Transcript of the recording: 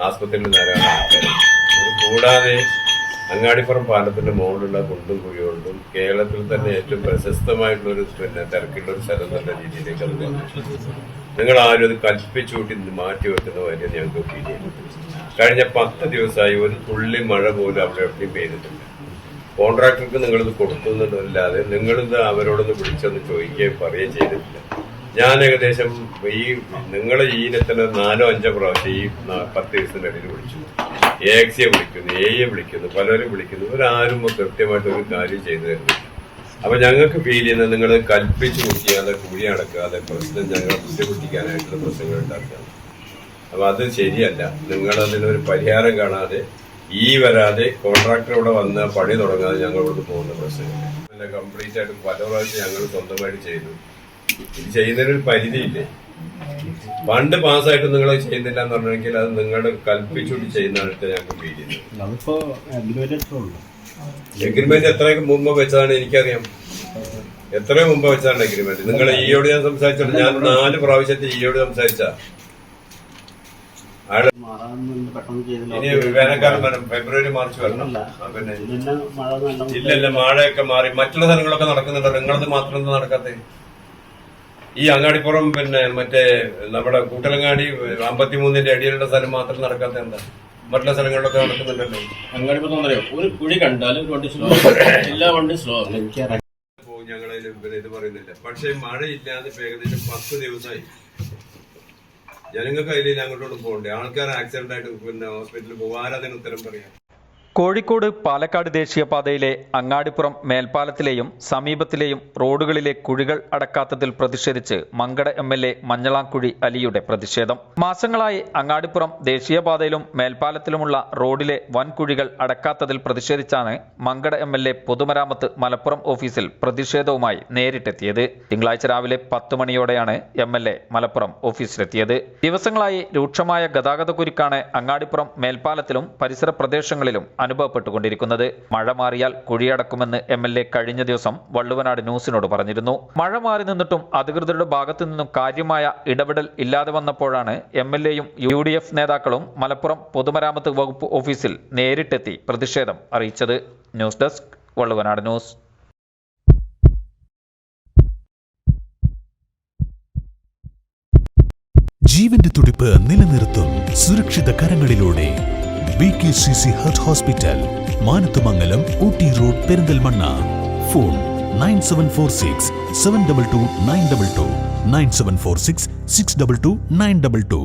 ആസ്പത്രിയിൽ ധാരാളം ആൾക്കാർ. അത് കൂടാതെ അങ്ങാടിപ്പുറം പാലത്തിന്റെ മുകളിലുള്ള കുണ്ടും കുഴികൊണ്ടും കേരളത്തിൽ തന്നെ ഏറ്റവും പ്രശസ്തമായിട്ടുള്ളൊരു തിരക്കുള്ളൊരു സ്ഥലം എന്നുള്ള രീതിയിലേക്ക് അത് വന്നു. നിങ്ങൾ ആരും അത് കൽപ്പിച്ചുകൂട്ടി മാറ്റി വെക്കുന്ന കാര്യം ഞങ്ങൾക്ക് ഫീൽ ചെയ്യുന്നുണ്ട്. കഴിഞ്ഞ 10 ദിവസമായി ഒരു തുള്ളി മഴ പോലും അവിടെ എവിടെയും പെയ്തിട്ടില്ല. കോൺട്രാക്ടർക്ക് നിങ്ങളിത് കൊടുക്കുന്നുണ്ടല്ലാതെ നിങ്ങളിത് അവരോടൊന്ന് വിളിച്ചൊന്ന് ചോദിക്കുകയും പറയുകയും ചെയ്തിട്ടില്ല. ഞാൻ ഏകദേശം നിങ്ങളെ ഈ ഇനത്തിന് 4-5 പ്രാവശ്യം ഈ 10 ദിവസത്തിനിടയിൽ വിളിച്ചു. AXയെ വിളിക്കുന്നു, AE വിളിക്കുന്നു, പലരും വിളിക്കുന്നു. ഇവരാരും കൃത്യമായിട്ട് ഒരു കാര്യം ചെയ്തു തരുന്നില്ല. അപ്പൊ ഞങ്ങൾക്ക് ഫീൽ ചെയ്യുന്നത് നിങ്ങൾ കൽപ്പിച്ചു കുട്ടിയാതെ കൂടി അടക്കാതെ പ്രശ്നം ഞങ്ങളെ ബുദ്ധിമുട്ടിക്കാനായിട്ടുള്ള പ്രശ്നങ്ങൾ ഉണ്ടാക്കുകയാണ്. അപ്പൊ അത് ശരിയല്ല. നിങ്ങൾ അതിനൊരു പരിഹാരം കാണാതെ വരാതെ കോൺട്രാക്ടർ ഇവിടെ വന്ന് പണി തുടങ്ങാതെ ഞങ്ങളോട് പോകുന്ന പ്രശ്നമില്ല. കംപ്ലീറ്റ് ആയിട്ട് പല പ്രാവശ്യം ഞങ്ങൾ സ്വന്തമായിട്ട് ചെയ്തു. ഇത് ചെയ്യുന്നതിനൊരു പരിധിയില്ലേ? ഫണ്ട് പാസ്സായിട്ട് നിങ്ങൾ ചെയ്യുന്നില്ല എന്ന് പറഞ്ഞെങ്കിൽ അത് നിങ്ങളുടെ കൽപ്പിച്ചുകൂടി ചെയ്യുന്നതായിട്ട് ഞങ്ങൾക്ക് ഫീൽ ചെയ്യുന്നത്. എഗ്രിമെന്റ് എത്രയൊക്കെ മുമ്പ് വെച്ചതാണ് എനിക്കറിയാം. എത്രയോ മുമ്പ് വെച്ചതാണ് എഗ്രിമെന്റ്. നിങ്ങൾ ഈയോട് ഞാൻ സംസാരിച്ചോളൂ. ഞാൻ 4 പ്രാവശ്യത്തെ ഈയോട് സംസാരിച്ച ഇനി വേനൽക്കാലം വരണം, ഫെബ്രുവരി മാർച്ച് വരണം. പിന്നെ ഇല്ലല്ല, മഴയൊക്കെ മാറി മറ്റുള്ള സ്ഥലങ്ങളൊക്കെ നടക്കുന്നുണ്ടോ? നിങ്ങളത് മാത്രം ഒന്നും നടക്കാത്ത ഈ അങ്ങാടിപ്പുറം മറ്റേ നമ്മുടെ കൂട്ടലങ്ങാടി 53-ന്റെ അടിയിലുള്ള സ്ഥലം മാത്രം നടക്കാത്ത എന്താ? മറ്റുള്ള സ്ഥലങ്ങളിലൊക്കെ നടക്കുന്നുണ്ടല്ലോ. അങ്ങാടിപ്പുറം ഒരു കുഴി കണ്ടാലും എല്ലാ വണ്ടി സ്ലോ ഞങ്ങളതിൽ ഇത് പറയുന്നില്ല. പക്ഷെ മഴയില്ലാതെ ഏകദേശം 10 ദിവസമായി. ജനങ്ങൾക്ക് അതിൽ അങ്ങോട്ടോട്ട് പോകണ്ടേ? ആൾക്കാർ ആക്സിഡന്റ് ആയിട്ട് ഹോസ്പിറ്റലിൽ പോകാരതിന് ഉത്തരം പറയാം. കോഴിക്കോട് പാലക്കാട് ദേശീയപാതയിലെ അങ്ങാടിപ്പുറം മേൽപ്പാലത്തിലെയും സമീപത്തിലെയും റോഡുകളിലെ കുഴികൾ അടക്കാത്തതിൽ പ്രതിഷേധിച്ച് മങ്കട MLA മഞ്ഞളാംകുഴി അലിയുടെ പ്രതിഷേധം. മാസങ്ങളായി അങ്ങാടിപ്പുറം ദേശീയപാതയിലും മേൽപ്പാലത്തിലുമുള്ള റോഡിലെ വൻ കുഴികൾ അടക്കാത്തതിൽ പ്രതിഷേധിച്ചാണ് മങ്കട MLA പൊതുമരാമത്ത് മലപ്പുറം ഓഫീസിൽ പ്രതിഷേധവുമായി നേരിട്ടെത്തിയത്. തിങ്കളാഴ്ച രാവിലെ 10 മണിയോടെയാണ് MLA മലപ്പുറം ഓഫീസിലെത്തിയത്. ദിവസങ്ങളായി രൂക്ഷമായ ഗതാഗതക്കുരുക്കാണ് അങ്ങാടിപ്പുറം മേൽപ്പാലത്തിലും പരിസര പ്രദേശങ്ങളിലും അനുഭവപ്പെട്ടുകൊണ്ടിരിക്കുന്നത്. മഴ മാറിയാൽ കുഴിയടക്കുമെന്ന് MLA കഴിഞ്ഞ ദിവസം വള്ളുവനാട് ന്യൂസിനോട് പറഞ്ഞിരുന്നു. മഴ മാറി നിന്നിട്ടും അധികൃതരുടെ ഭാഗത്തു നിന്നും കാര്യമായ ഇടപെടൽ ഇല്ലാതെ വന്നപ്പോഴാണ് MLAയും UDF നേതാക്കളും മലപ്പുറം പൊതുമരാമത്ത് വകുപ്പ് ഓഫീസിൽ നേരിട്ടെത്തി പ്രതിഷേധം അറിയിച്ചത്. News desk Valluvanad news. ജീവന്റെ തുടിപ്പ് നിലനിർത്തും സുരക്ഷിത കരങ്ങളിലൂടെ BKCC Heart Hospital, Manathumangalam, Ooty road, Perinthalmanna. Phone 9746 722 922 9746 622 922.